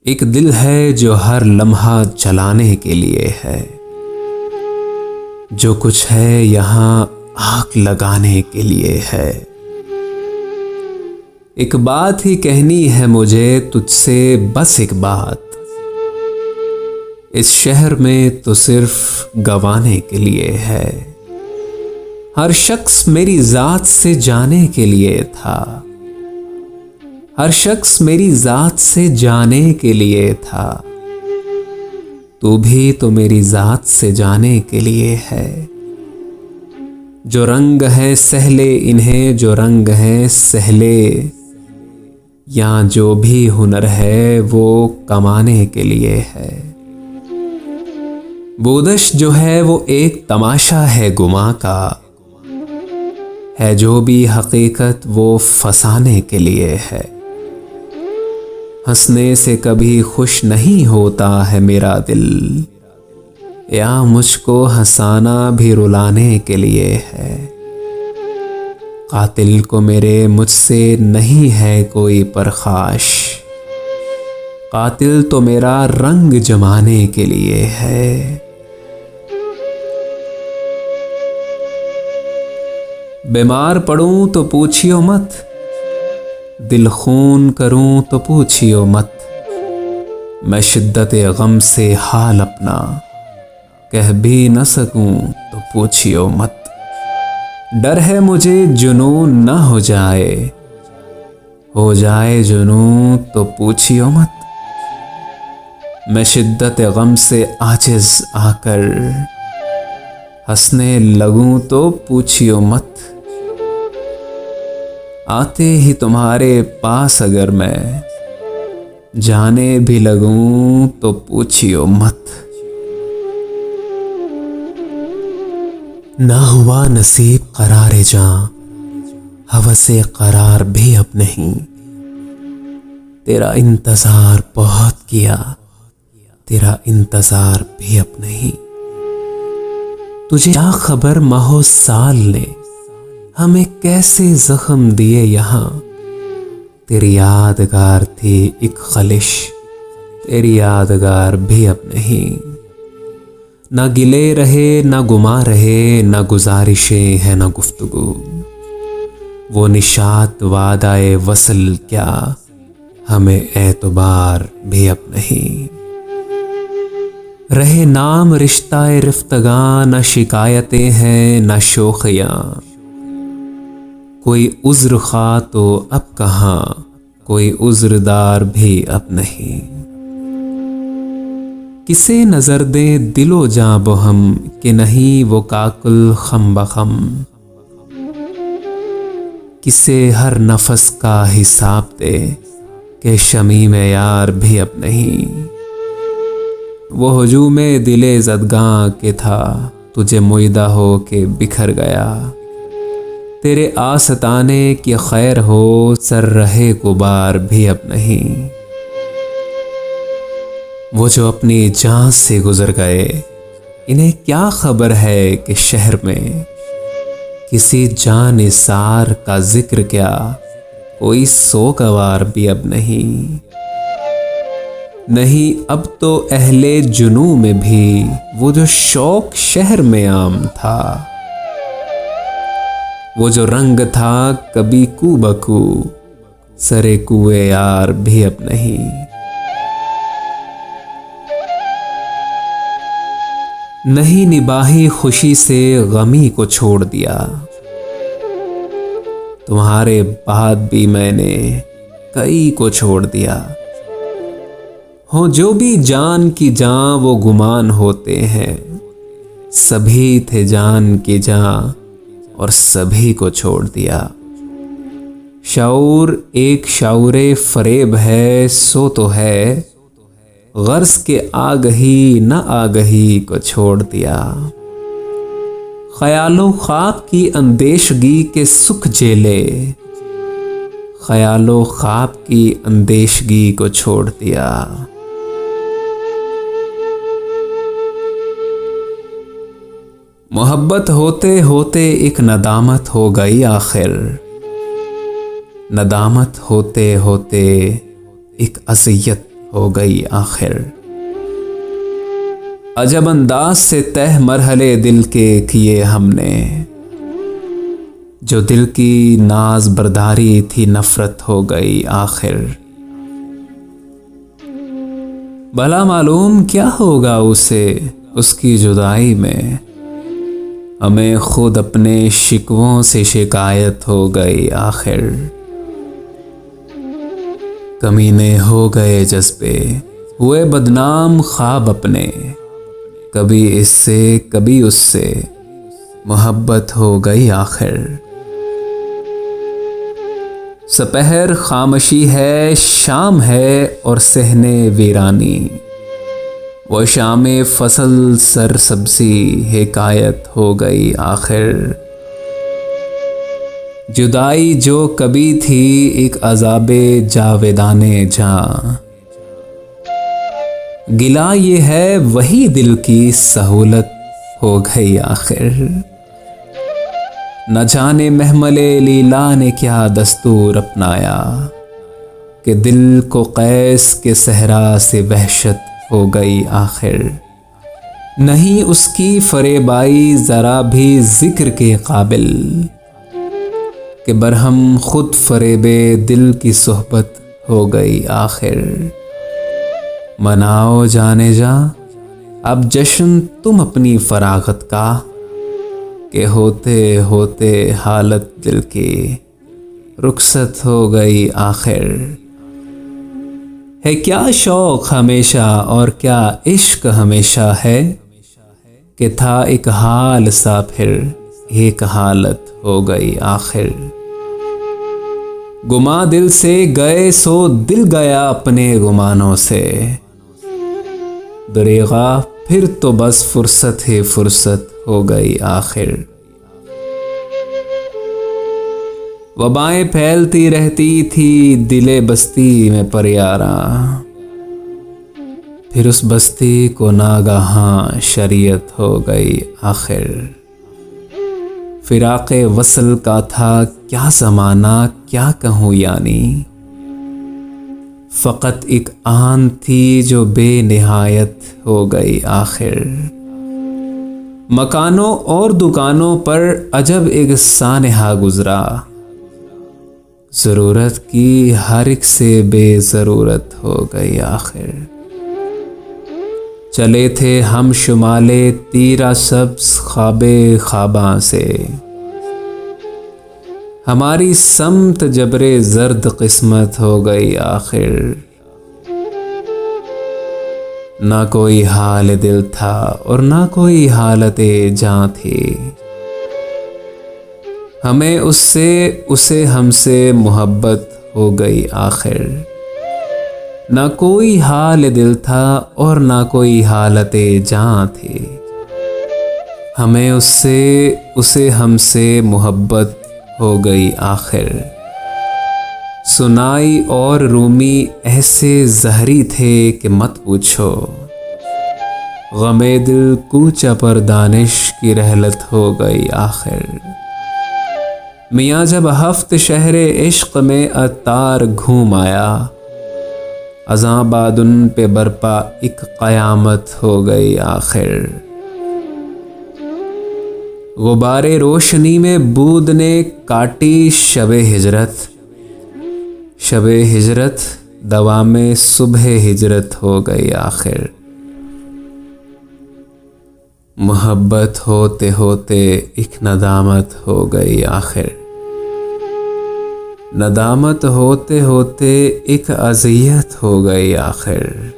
एक दिल है जो हर लम्हा जलाने के लिए है, जो कुछ है यहाँ आग लगाने के लिए है। एक बात ही कहनी है मुझे तुझसे, बस एक बात, इस शहर में तो सिर्फ गवाने के लिए है। हर शख्स मेरी जात से जाने के लिए था, हर शख्स मेरी जात से जाने के लिए था। तू भी तो मेरी जात से जाने के लिए है। जो रंग है सहले इन्हें, जो रंग है सहले, यहाँ जो भी हुनर है वो कमाने के लिए है। बोदश जो है वो एक तमाशा है गुमा का, है जो भी हकीकत वो फसाने के लिए है। हंसने से कभी खुश नहीं होता है मेरा दिल, या मुझको हंसाना भी रुलाने के लिए है। कातिल को मेरे मुझसे नहीं है कोई परखाश, कातिल तो मेरा रंग जमाने के लिए है। बीमार पड़ूं तो पूछियो मत, दिल खून करूं तो पूछियो मत। मैं शिद्दत गम से हाल अपना कह भी न सकूं तो पूछियो मत। डर है मुझे जुनून न हो जाए जुनून तो पूछियो मत। मैं शिद्दत गम से आजिज आकर हंसने लगूं तो पूछियो मत। आते ही तुम्हारे पास अगर मैं जाने भी लगूं तो पूछियो मत। ना हुआ नसीब करारे जां, हवसे करार भी अब नहीं। तेरा इंतजार बहुत किया, तेरा इंतजार भी अब नहीं। तुझे क्या खबर माहो साल ने हमें कैसे जख्म दिए यहाँ। तेरी यादगार थी एक खलिश, तेरी यादगार भी अब नहीं। ना गिले रहे ना गुमा रहे, ना गुजारिशें है ना गुफ्तगू। वो निशात वादाए वसल क्या, हमें एतबार भी अब नहीं। रहे नाम रिश्ताए रिफ्तगां, ना शिकायतें हैं ना शोखियां। कोई उज़्र खा तो अब कहाँ, कोई उज़्रदार भी अब नहीं। किसे नजर दे दिलो जां हम, कि नहीं वो काकुल खम बखम। किसे हर नफस का हिसाब दे, के शमीम यार भी अब नहीं। वो हुजूमे दिले ज़दगां के था, तुझे मुइदा हो के बिखर गया। तेरे आसताने की खैर हो, सर रहे गुबार भी अब नहीं। वो जो अपनी जान से गुजर गए, इन्हें क्या खबर है कि शहर में किसी जानिसार का जिक्र क्या, कोई सोगवार भी अब नहीं। नहीं अब तो अहले जुनू में भी वो जो शौक शहर में आम था। वो जो रंग था कभी कू बकू, सरे कुए यार भी अब नहीं। नहीं निभाही खुशी से गमी को छोड़ दिया, तुम्हारे बाद भी मैंने कई को छोड़ दिया। हो जो भी जान की जान वो गुमान होते हैं, सभी थे जान की जान और सभी को छोड़ दिया। शाऊर एक शाऊरे फरेब है, सो तो है गर्ज के आगही न आगही को छोड़ दिया। ख्यालो ख्वाब की अंदेशगी के सुख जेले, ख्यालो ख्वाब की अंदेशगी को छोड़ दिया। मोहब्बत होते होते एक नदामत हो गई आखिर, नदामत होते होते एक अज़ियत हो गई आखिर। अजब अंदाज से तह मरहले दिल के किए हमने, जो दिल की नाज बरदारी थी नफरत हो गई आखिर। भला मालूम क्या होगा उसे उसकी जुदाई में, हमें खुद अपने शिकवों से शिकायत हो गई आखिर। कमीने हो गए जज्बे, हुए बदनाम ख्वाब अपने, कभी इससे कभी उससे मोहब्बत हो गई आखिर। सपहर खामोशी है, शाम है और सहने वीरानी, वो शाम फसल सर सब्जी हिकायत हो गई आखिर। जुदाई जो कभी थी एक अज़ाबे जावेदाने जां, गिला ये है वही दिल की सहूलत हो गई आखिर। न जाने महमले लीला ने क्या दस्तूर अपनाया, कि दिल को कैस के सहरा से वहशत हो गई आखिर। नहीं उसकी फरेबाई जरा भी जिक्र के काबिल, कि बरहम खुद फरेबे दिल की सोहबत हो गई आखिर। मनाओ जाने जा अब जश्न तुम अपनी फरागत का, के होते होते हालत दिल की रुखसत हो गई आखिर। है क्या शौक हमेशा और क्या इश्क हमेशा है, कि था एक हाल सा फिर एक हालत हो गई आखिर। गुमा दिल से गए सो दिल गया अपने गुमानों से, दरेगा फिर तो बस फुर्सत ही फुर्सत हो गई आखिर। वबाएं फैलती रहती थी दिले बस्ती में परियारा, फिर उस बस्ती को नागाहां शरीयत हो गई आखिर। फिराक़े वसल का था क्या ज़माना क्या कहूँ यानी, फ़कत एक आन थी जो बेनिहायत हो गई आखिर। मकानों और दुकानों पर अजब एक सानहा गुजरा, ज़रूरत की हर एक से बेज़रूरत हो गई आखिर। चले थे हम शुमाले तीरा सब्ज़ ख्वाबे ख्वाबां से, हमारी समत जबरे जर्द किस्मत हो गई आखिर। ना कोई हाल दिल था और ना कोई हालते जां थी, हमें उससे उसे हमसे मोहब्बत हो गई आखिर। ना कोई हाल दिल था और ना कोई हालते जां थी, हमें उससे उसे हमसे मोहब्बत हो गई आखिर। सुनाई और रूमी ऐसे जहरी थे कि मत पूछो, गमे दिल कूचा पर दानिश की रहलत हो गई आखिर। मियाँ जब हफ्त शहरे इश्क में अतार घूम आया, अज़ां बाद उन पे बरपा एक क़यामत हो गई आखिर। गुबारे रोशनी में बूद ने काटी शबे हिजरत, शबे हिजरत दवा में सुबह हिजरत हो गई आखिर। मोहब्बत होते होते एक नदामत हो गई आखिर। नदामत होते होते एक अज़ियत हो गई आखिर।